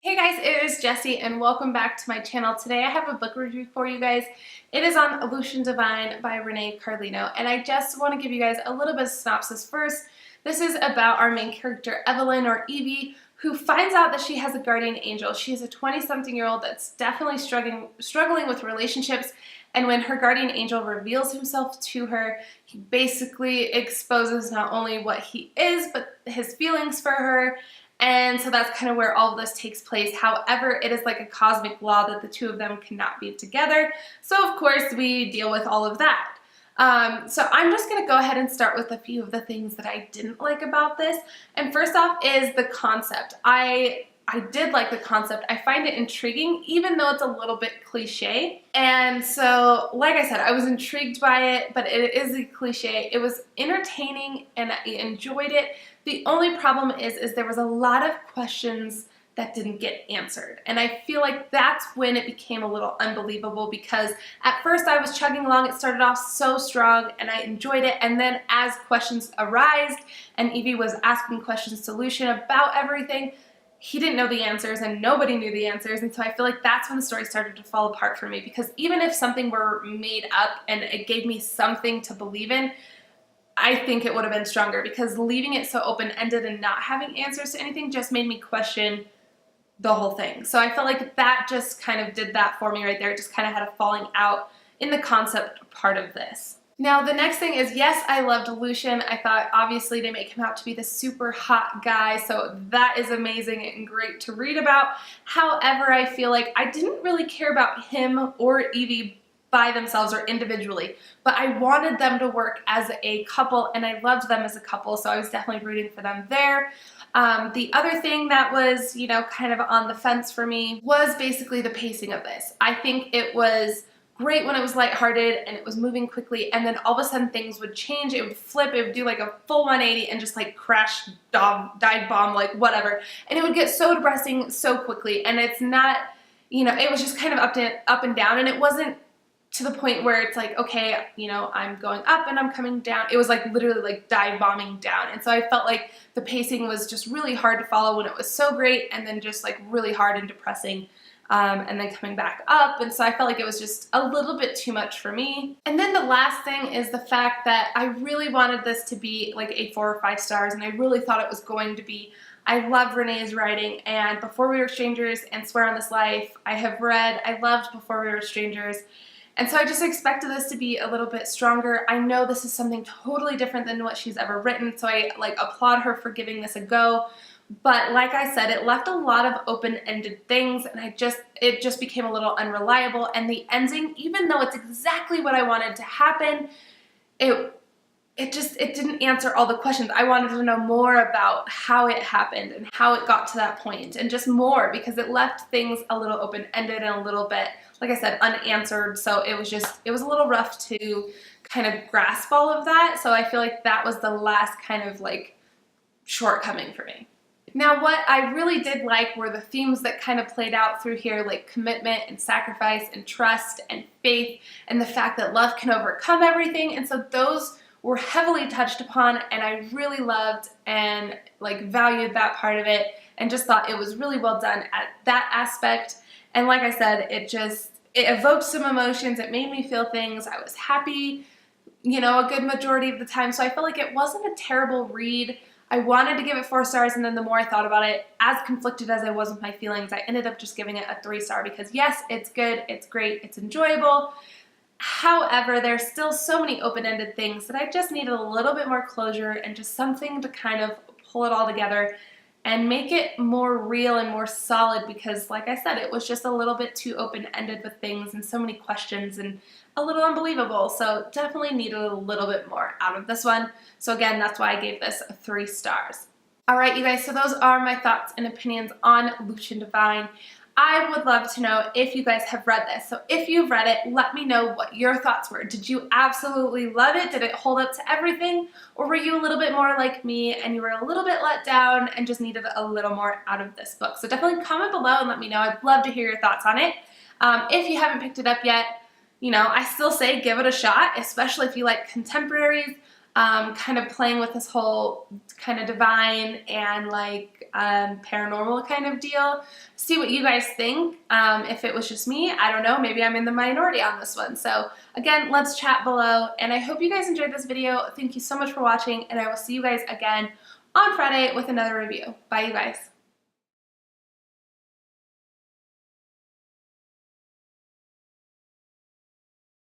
Hey guys, it is Jessi and welcome back to my channel. Today I have a book review for you guys. It is on Lucian Divine by Renee Carlino, and I just want to give you guys a little bit of synopsis first. This is about our main character Evelyn, or Evie, who finds out that she has a guardian angel. She is a 20-something-year-old that's definitely struggling with relationships, and when her guardian angel reveals himself to her, he basically exposes not only what he is, but his feelings for her. And so that's kind of where all of this takes place. However, it is like a cosmic law that the two of them cannot be together. So of course we deal with all of that. So I'm just going to go ahead and start with a few of the things that I didn't like about this. And first off is the concept. I did like the concept. I find it intriguing, even though it's a little bit cliche. And so, like I said, I was intrigued by it, but it is a cliche. It was entertaining and I enjoyed it. The only problem is there was a lot of questions that didn't get answered. And I feel like that's when it became a little unbelievable, because at first I was chugging along. It started off so strong and I enjoyed it. And then as questions arose and Evie was asking questions to Lucian about everything, he didn't know the answers and nobody knew the answers. And so I feel like that's when the story started to fall apart for me, because even if something were made up and it gave me something to believe in, I think it would have been stronger, because leaving it so open-ended and not having answers to anything just made me question the whole thing. So I felt like that just kind of did that for me right there. It just kind of had a falling out in the concept part of this. Now the next thing is, yes, I loved Lucian. I thought obviously they make him out to be this super hot guy, so that is amazing and great to read about. However, I feel like I didn't really care about him or Evie by themselves or individually, but I wanted them to work as a couple, and I loved them as a couple, so I was definitely rooting for them there. The other thing that was, kind of on the fence for me was basically the pacing of this. I think it was great when it was lighthearted and it was moving quickly, and then all of a sudden things would change, it would flip, it would do like a full 180 and just like crash, dive bomb, like whatever. And it would get so depressing so quickly, and it's not, it was just kind of up and down, and it wasn't to the point where it's like, okay, I'm going up and I'm coming down. It was like literally like dive bombing down. And so I felt like the pacing was just really hard to follow when it was so great, and then just like really hard and depressing, and then coming back up. And so I felt like it was just a little bit too much for me. And then the last thing is the fact that I really wanted this to be like a 4 or 5 stars, and I really thought it was going to be. I love Renee's writing, and Before We Were Strangers and Swear on This Life I loved Before We Were Strangers. And so I just expected this to be a little bit stronger. I know this is something totally different than what she's ever written, so I applaud her for giving this a go. But like I said, it left a lot of open-ended things, and it just became a little unreliable. And the ending, even though it's exactly what I wanted to happen, it didn't answer all the questions. I wanted to know more about how it happened and how it got to that point, and just more, because it left things a little open-ended and a little bit, like I said, unanswered. So it was a little rough to kind of grasp all of that. So I feel like that was the last kind of like shortcoming for me. Now, what I really did like were the themes that kind of played out through here, like commitment and sacrifice and trust and faith, and the fact that love can overcome everything. And so those were heavily touched upon, and I really loved and valued that part of it, and just thought it was really well done at that aspect. And like I said, it evoked some emotions. It made me feel things. I was happy, a good majority of the time. So I felt like it wasn't a terrible read. I wanted to give it 4 stars, and then the more I thought about it, as conflicted as I was with my feelings, I ended up just giving it a 3-star, because yes, it's good, it's great, it's enjoyable. However, there's still so many open-ended things that I just needed a little bit more closure and just something to kind of pull it all together and make it more real and more solid, because like I said, it was just a little bit too open-ended with things and so many questions and a little unbelievable. So definitely needed a little bit more out of this one. So again, that's why I gave this 3 stars. All right, you guys, so those are my thoughts and opinions on Lucian Divine. I would love to know if you guys have read this. So if you've read it, let me know what your thoughts were. Did you absolutely love it? Did it hold up to everything? Or were you a little bit more like me and you were a little bit let down and just needed a little more out of this book? So definitely comment below and let me know. I'd love to hear your thoughts on it. If you haven't picked it up yet, I still say give it a shot, especially if you like contemporaries. kind of playing with this whole kind of divine and like paranormal kind of deal. See what you guys think. If it was just me, I don't know, maybe I'm in the minority on this one. So again, let's chat below, and I hope you guys enjoyed this video. Thank you so much for watching, and I will see you guys again on Friday with another review. Bye, you guys.